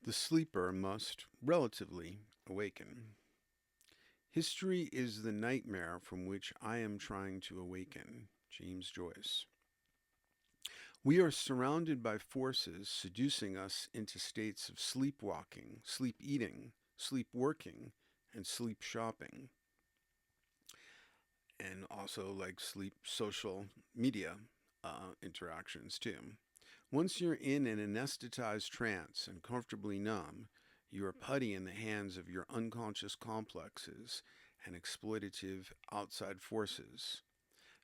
The sleeper must relatively awaken. History is the nightmare from which I am trying to awaken. James Joyce. We are surrounded by forces seducing us into states of sleepwalking, sleep eating, sleep working, and sleep shopping, and also like sleep social media interactions too. Once you're in an anesthetized trance and comfortably numb, you are putty in the hands of your unconscious complexes and exploitative outside forces.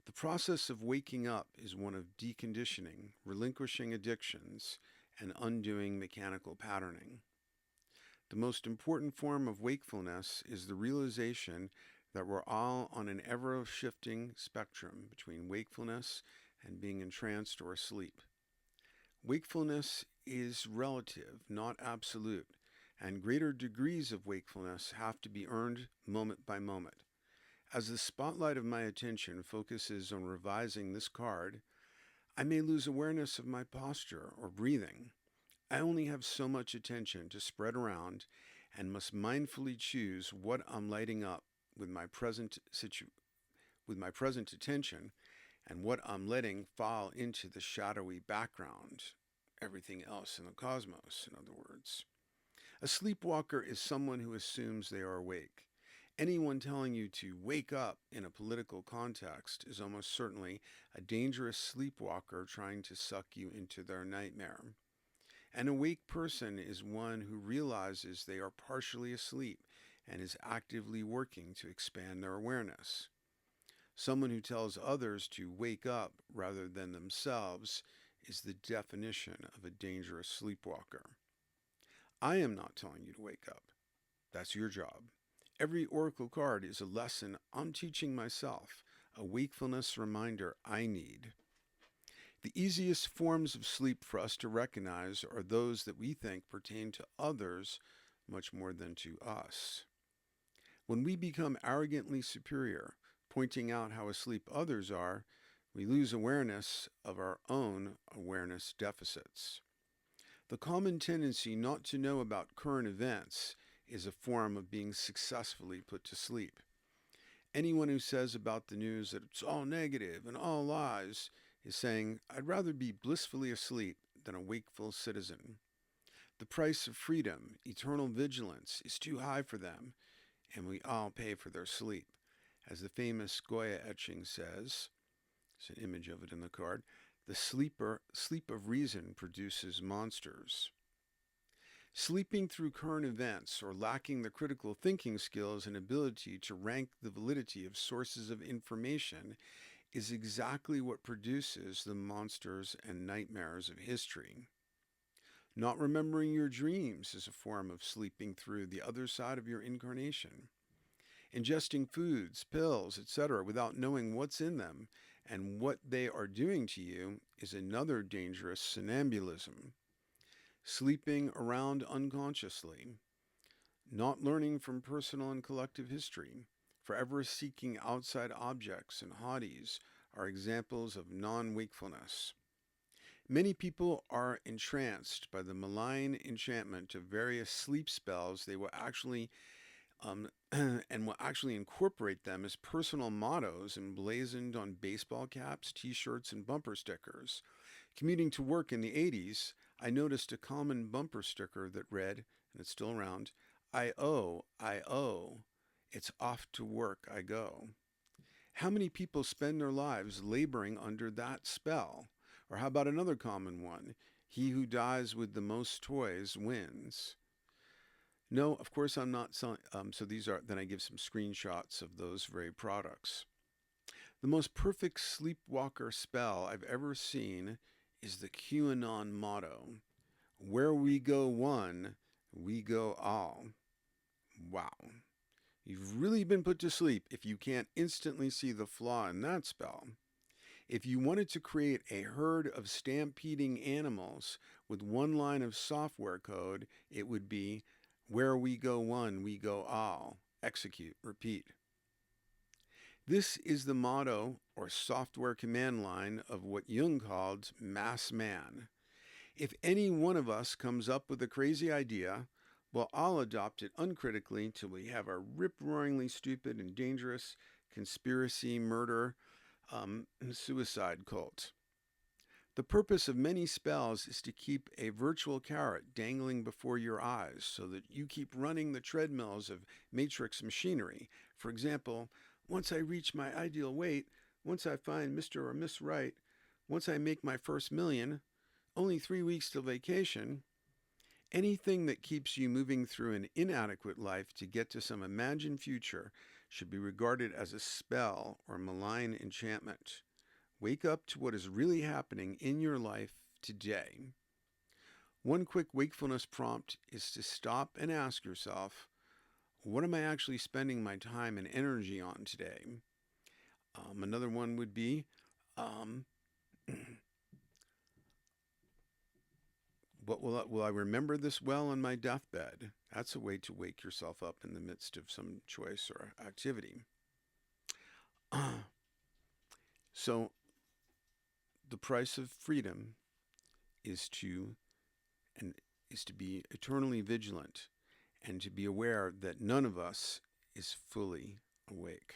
The process of waking up is one of deconditioning, relinquishing addictions, and undoing mechanical patterning. The most important form of wakefulness is the realization that we're all on an ever shifting spectrum between wakefulness and being entranced or asleep. Wakefulness is relative, not absolute, and greater degrees of wakefulness have to be earned moment by moment. As the spotlight of my attention focuses on revising this card, I may lose awareness of my posture or breathing. I only have so much attention to spread around and must mindfully choose what I'm lighting up with my present attention and what I'm letting fall into the shadowy background, everything else in the cosmos, in other words. A sleepwalker is someone who assumes they are awake. Anyone telling you to wake up in a political context is almost certainly a dangerous sleepwalker trying to suck you into their nightmare. An awake person is one who realizes they are partially asleep and is actively working to expand their awareness. Someone who tells others to wake up rather than themselves is the definition of a dangerous sleepwalker. I am not telling you to wake up. That's your job. Every oracle card is a lesson I'm teaching myself, a wakefulness reminder I need. The easiest forms of sleep for us to recognize are those that we think pertain to others much more than to us. When we become arrogantly superior, pointing out how asleep others are, we lose awareness of our own awareness deficits. The common tendency not to know about current events is a form of being successfully put to sleep. Anyone who says about the news that it's all negative and all lies is saying, I'd rather be blissfully asleep than a wakeful citizen. The price of freedom, eternal vigilance, is too high for them, and we all pay for their sleep. As the famous Goya etching says, it's an image of it in the card, the sleep of reason produces monsters. Sleeping through current events or lacking the critical thinking skills and ability to rank the validity of sources of information is exactly what produces the monsters and nightmares of history. Not remembering your dreams is a form of sleeping through the other side of your incarnation. Ingesting foods, pills, etc., without knowing what's in them and what they are doing to you is another dangerous somnambulism. Sleeping around unconsciously, not learning from personal and collective history, forever seeking outside objects and hobbies are examples of non wakefulness. Many people are entranced by the malign enchantment of various sleep spells they will actually and will actually incorporate them as personal mottos emblazoned on baseball caps, t-shirts, and bumper stickers. Commuting to work in the 80s, I noticed a common bumper sticker that read, and it's still around, I owe, it's off to work I go. How many people spend their lives laboring under that spell? Or how about another common one? He who dies with the most toys wins. No, of course I'm not selling. So these are, then I give some screenshots of those very products. The most perfect sleepwalker spell I've ever seen is the QAnon motto: where we go one, we go all. Wow. You've really been put to sleep if you can't instantly see the flaw in that spell. If you wanted to create a herd of stampeding animals with one line of software code, it would be, where we go one, we go all. Execute, repeat. This is the motto or software command line of what Jung called mass man. If any one of us comes up with a crazy idea, well, I'll adopt it uncritically till we have a rip roaringly stupid and dangerous conspiracy, murder, suicide cult. The purpose of many spells is to keep a virtual carrot dangling before your eyes so that you keep running the treadmills of matrix machinery. For example, once I reach my ideal weight, once I find Mr. or Miss Right, once I make my first million, only 3 weeks till vacation. Anything that keeps you moving through an inadequate life to get to some imagined future should be regarded as a spell or malign enchantment. Wake up to what is really happening in your life today. One quick wakefulness prompt is to stop and ask yourself, what am I actually spending my time and energy on today? Another one would be, um, will I remember this well on my deathbed? That's a way to wake yourself up in the midst of some choice or activity. So, the price of freedom is to and is to be eternally vigilant and to be aware that none of us is fully awake.